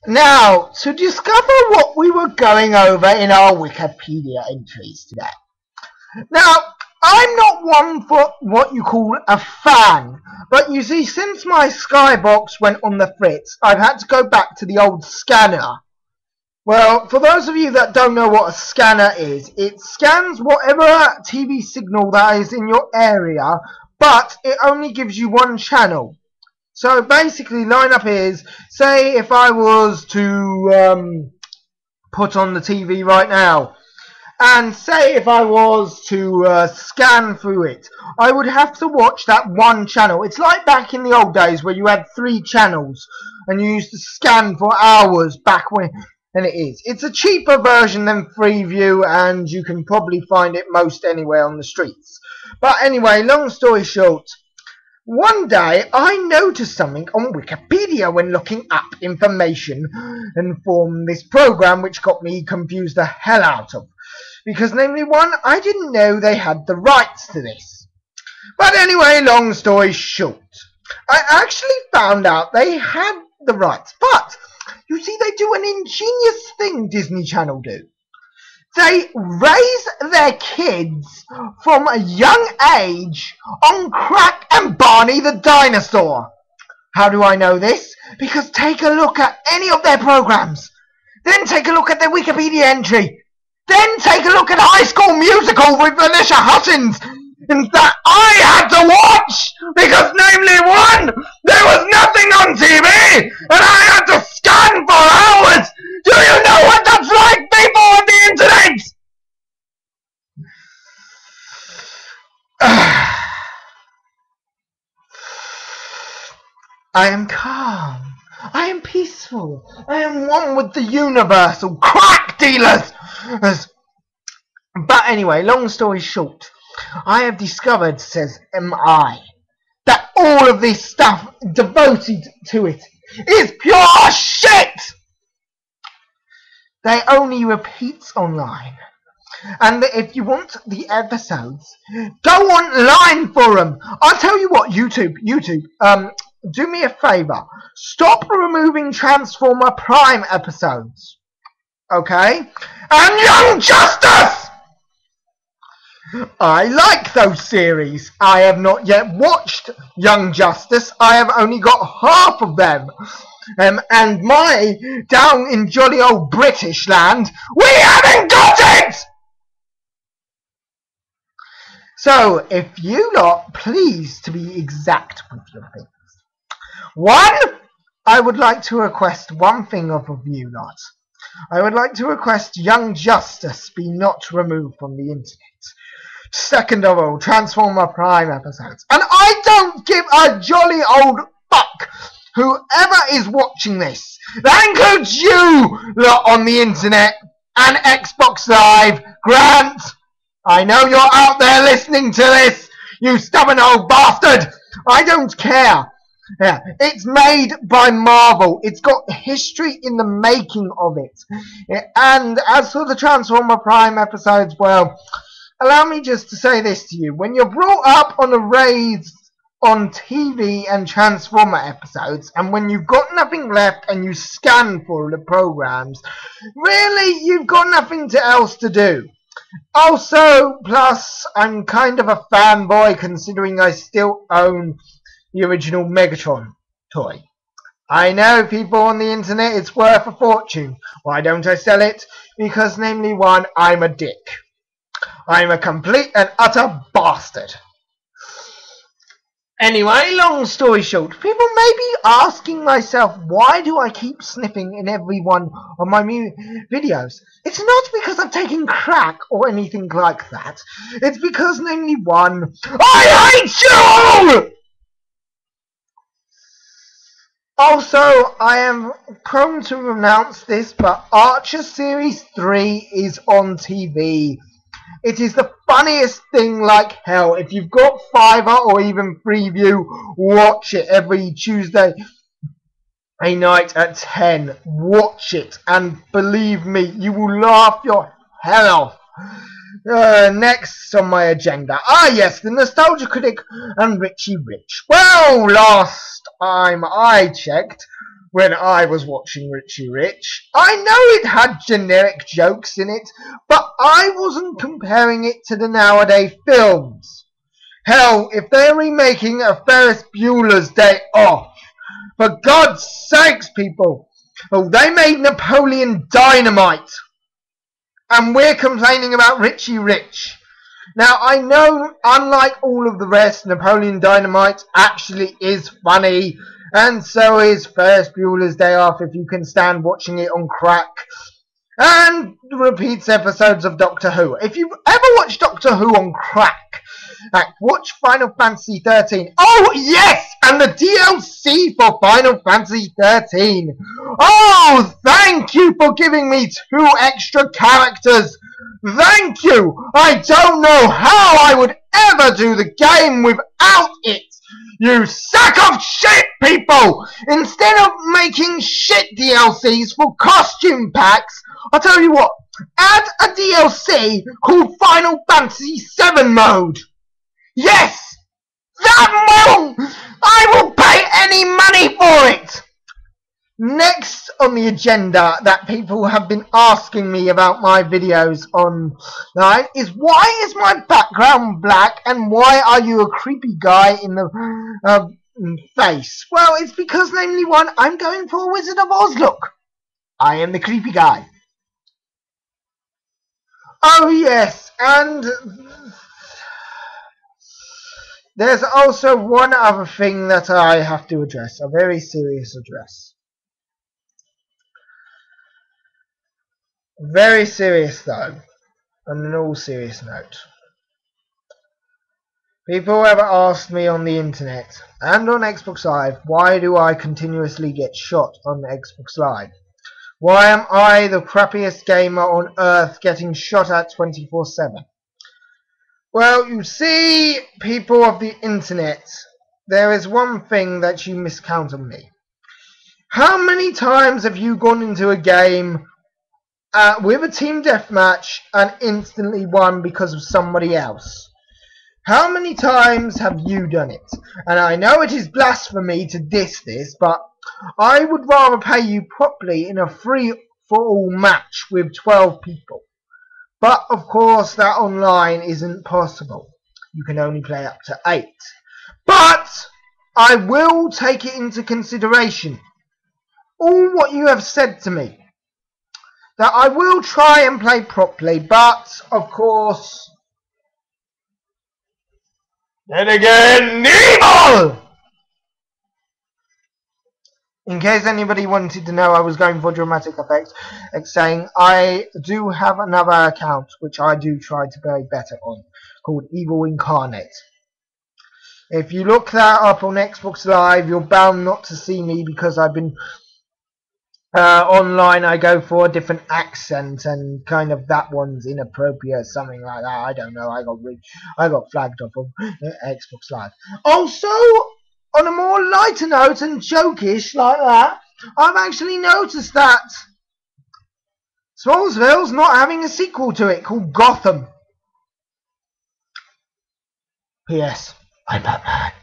Now, to discover what we were going over in our Wikipedia entries today. Now, I'm not one for what you call a fan, but you see, since my Skybox went on the fritz, I've had to go back to the old scanner. Well, for those of you that don't know what a scanner is, it scans whatever TV signal that is in your area, but it only gives you one channel. So basically, lineup is, say if I was to put on the TV right now, and say if I was to scan through it, I would have to watch that one channel. It's like back in the old days where you had 3 channels and you used to scan for hours back when it is. It's a cheaper version than Freeview, and you can probably find it most anywhere on the streets. But anyway, long story short, one day I noticed something on Wikipedia when looking up information and formed this program, which got me confused the hell out of. Because namely one, I didn't know they had the rights to this. But anyway, long story short, I actually found out they had the rights. But, you see, they do an ingenious thing, Disney Channel do. They raise their kids from a young age on Crack and Barney the Dinosaur. How do I know this? Because take a look at any of their programs. Then take a look at their Wikipedia entry. Then take a look at High School Musical with Vanessa Hudgens, and that I had to watch because, namely one, there was nothing on TV, and I had to scan for hours. Do you know what that's like, people on the internet? I am calm. I am peaceful. I am one with the universal crack dealers. But anyway, long story short, I have discovered, says MI, that all of this stuff devoted to it is pure shit. They only repeat online. And if you want the episodes, go online for them. I'll tell you what, YouTube, do me a favour. Stop removing Transformer Prime episodes. Okay? And Young Justice! I like those series. I have not yet watched Young Justice. I have only got half of them. And my, down in jolly old British land, we haven't got it! So, if you lot, please to be exact with your things. One, I would like to request one thing of you lot. I would like to request Young Justice be not removed from the internet. Second of all, Transformer Prime episodes. And I don't give a jolly old fuck whoever is watching this. That includes you lot on the internet and Xbox Live. Grant, I know you're out there listening to this, you stubborn old bastard. I don't care. Yeah, it's made by Marvel. It's got history in the making of it. Yeah, and as for the Transformer Prime episodes, well, allow me just to say this to you. When you're brought up on a raised on TV and Transformer episodes, and when you've got nothing left and you scan for the programs, really, you've got nothing else to do. Also, plus, I'm kind of a fanboy considering I still own the original Megatron toy. I know, people on the internet, it's worth a fortune. Why don't I sell it? Because, namely one, I'm a dick. I'm a complete and utter bastard. Anyway, long story short, people may be asking myself, why do I keep sniffing in every one of my videos? It's not because I'm taking crack or anything like that. It's because, namely one, I hate you! Also, I am prone to announce this, but Archer Series 3 is on TV. It is the funniest thing like hell. If you've got Fiverr or even Freeview, watch it every Tuesday night at 10. Watch it, and believe me, you will laugh your hell off. Next on my agenda. Yes, the Nostalgia Critic and Richie Rich. Well, last time I checked, when I was watching Richie Rich. I know it had generic jokes in it, but I wasn't comparing it to the nowadays films. Hell, if they're remaking a Ferris Bueller's Day Off, for God's sakes, people, oh, they made Napoleon Dynamite, and we're complaining about Richie Rich. Now, I know, unlike all of the rest, Napoleon Dynamite actually is funny, and so is Ferris Bueller's Day Off if you can stand watching it on crack, and repeats episodes of Doctor Who. If you've ever watched Doctor Who on crack, watch Final Fantasy 13. Oh, yes! And the DLC for Final Fantasy 13. Oh, thank you for giving me 2 extra characters. Thank you. I don't know how I would ever do the game without it. You sack of shit, people! Instead of making shit DLCs for costume packs, I'll tell you what, add a DLC called Final Fantasy 7 mode. Yes! That mode! I will pay any money for it! Next on the agenda that people have been asking me about my videos online is, why is my background black and why are you a creepy guy in the face? Well, it's because, namely one, I'm going for a Wizard of Oz look. I am the creepy guy. Oh yes, and there's also one other thing that I have to address, a very serious address. Very serious though, on an all serious note. People have asked me on the internet and on Xbox Live, why do I continuously get shot on Xbox Live? Why am I, the crappiest gamer on earth, getting shot at 24/7? Well, you see, people of the internet, there is one thing that you miscount on me. How many times have you gone into a game with a team deathmatch and instantly won because of somebody else? How many times have you done it? And I know it is blasphemy to diss this, but I would rather pay you properly in a free-for-all match with 12 people. But of course that online isn't possible. You can only play up to 8. But I will take it into consideration, all what you have said to me, that I will try and play properly, but of course, then again, evil! In case anybody wanted to know, I was going for dramatic effects, saying I do have another account which I do try to play better on, called Evil Incarnate. If you look that up on Xbox Live, you're bound not to see me because I've been online. I go for a different accent and kind of that one's inappropriate, something like that. I don't know. I got flagged off of Xbox Live. Also, on a more lighter note and jokish like that, I've actually noticed that Smallsville's not having a sequel to it called Gotham. P.S. I'm Batman.